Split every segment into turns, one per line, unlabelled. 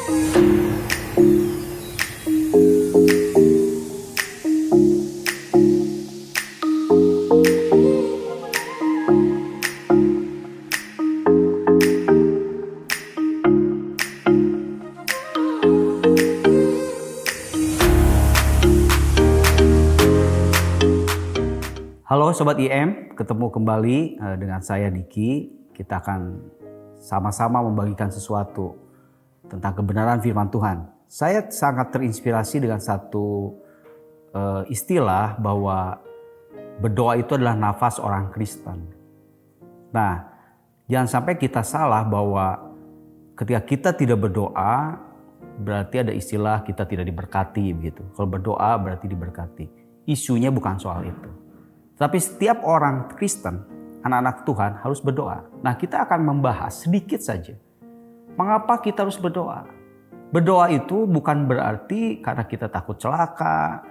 Halo Sobat IM, ketemu kembali dengan saya Diki. Kita akan sama-sama membagikan sesuatu tentang kebenaran firman Tuhan. Saya sangat terinspirasi dengan satu istilah bahwa berdoa itu adalah nafas orang Kristen. Nah, jangan sampai kita salah bahwa ketika kita tidak berdoa, berarti ada istilah kita tidak diberkati begitu. Kalau berdoa berarti diberkati. Isunya bukan soal itu. Tapi setiap orang Kristen, anak-anak Tuhan harus berdoa. Nah, kita akan membahas sedikit saja. Mengapa kita harus berdoa? Berdoa itu bukan berarti karena kita takut celaka,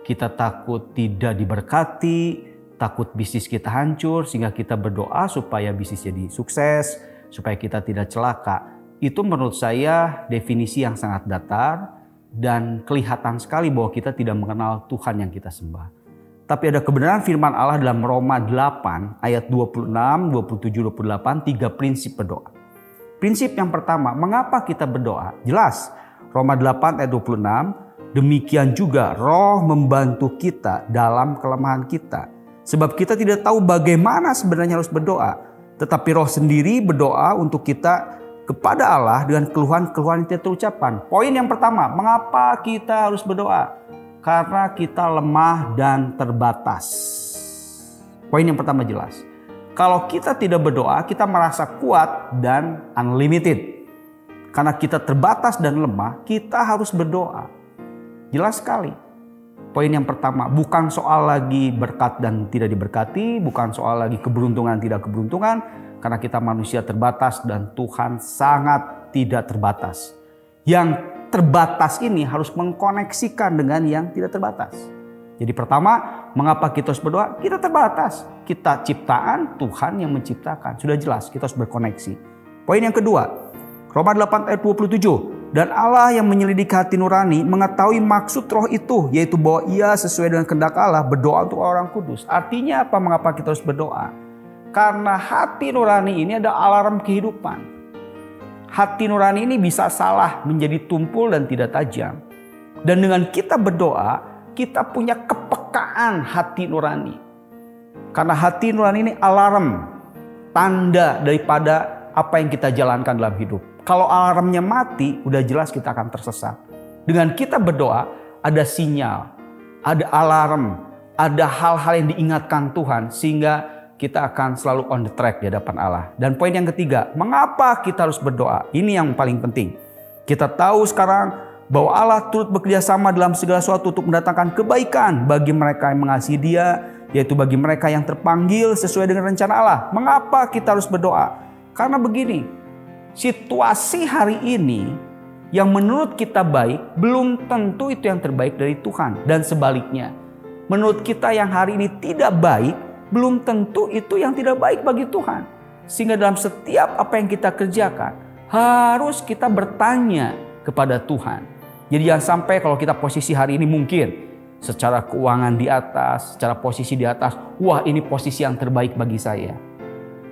kita takut tidak diberkati, takut bisnis kita hancur, sehingga kita berdoa supaya bisnis jadi sukses, supaya kita tidak celaka. Itu menurut saya definisi yang sangat datar dan kelihatan sekali bahwa kita tidak mengenal Tuhan yang kita sembah. Tapi ada kebenaran firman Allah dalam Roma 8 ayat 26, 27, 28, 3 prinsip berdoa. Prinsip yang pertama, mengapa kita berdoa? Jelas, Roma 8 ayat 26, demikian juga Roh membantu kita dalam kelemahan kita. Sebab kita tidak tahu bagaimana sebenarnya harus berdoa. Tetapi Roh sendiri berdoa untuk kita kepada Allah dengan keluhan-keluhan yang tidak terucapkan. Poin yang pertama, mengapa kita harus berdoa? Karena kita lemah dan terbatas. Poin yang pertama jelas. Kalau kita tidak berdoa, kita merasa kuat dan unlimited. Karena kita terbatas dan lemah, kita harus berdoa. Jelas sekali. Poin yang pertama, bukan soal lagi berkat dan tidak diberkati, bukan soal lagi keberuntungan tidak keberuntungan, karena kita manusia terbatas dan Tuhan sangat tidak terbatas. Yang terbatas ini harus mengkoneksikan dengan yang tidak terbatas. Jadi pertama, mengapa kita harus berdoa? Kita terbatas. Kita ciptaan, Tuhan yang menciptakan. Sudah jelas, kita harus berkoneksi. Poin yang kedua, Roma 8 ayat 27. Dan Allah yang menyelidiki hati nurani mengetahui maksud roh itu, yaitu bahwa ia sesuai dengan kehendak Allah berdoa untuk orang kudus. Artinya apa? Mengapa kita harus berdoa? Karena hati nurani ini ada alarm kehidupan. Hati nurani ini bisa salah menjadi tumpul dan tidak tajam. Dan dengan kita berdoa, kita punya kepekaan hati nurani. Karena hati nurani ini alarm, tanda daripada apa yang kita jalankan dalam hidup. Kalau alarmnya mati, udah jelas kita akan tersesat. Dengan kita berdoa, ada sinyal, ada alarm, ada hal-hal yang diingatkan Tuhan sehingga kita akan selalu on the track di hadapan Allah. Dan poin yang ketiga, mengapa kita harus berdoa? Ini yang paling penting. Kita tahu sekarang bahwa Allah turut bekerja sama dalam segala sesuatu untuk mendatangkan kebaikan bagi mereka yang mengasihi Dia, yaitu bagi mereka yang terpanggil sesuai dengan rencana Allah. Mengapa kita harus berdoa? Karena begini, situasi hari ini yang menurut kita baik, belum tentu itu yang terbaik dari Tuhan. Dan sebaliknya, menurut kita yang hari ini tidak baik, belum tentu itu yang tidak baik bagi Tuhan. Sehingga dalam setiap apa yang kita kerjakan, harus kita bertanya kepada Tuhan. Jadi jangan sampai kalau kita posisi hari ini mungkin secara keuangan di atas, secara posisi di atas, wah ini posisi yang terbaik bagi saya.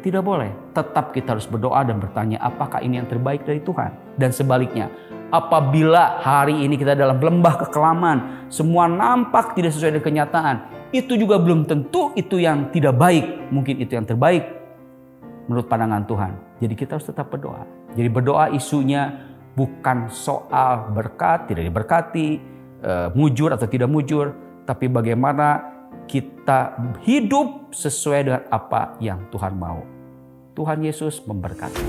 Tidak boleh. Tetap kita harus berdoa dan bertanya apakah ini yang terbaik dari Tuhan. Dan sebaliknya, apabila hari ini kita dalam lembah kekelaman, semua nampak tidak sesuai dengan kenyataan, itu juga belum tentu itu yang tidak baik. Mungkin itu yang terbaik menurut pandangan Tuhan. Jadi kita harus tetap berdoa. Jadi berdoa isunya bukan soal berkat, tidak diberkati, mujur atau tidak mujur. Tapi bagaimana kita hidup sesuai dengan apa yang Tuhan mau. Tuhan Yesus memberkati.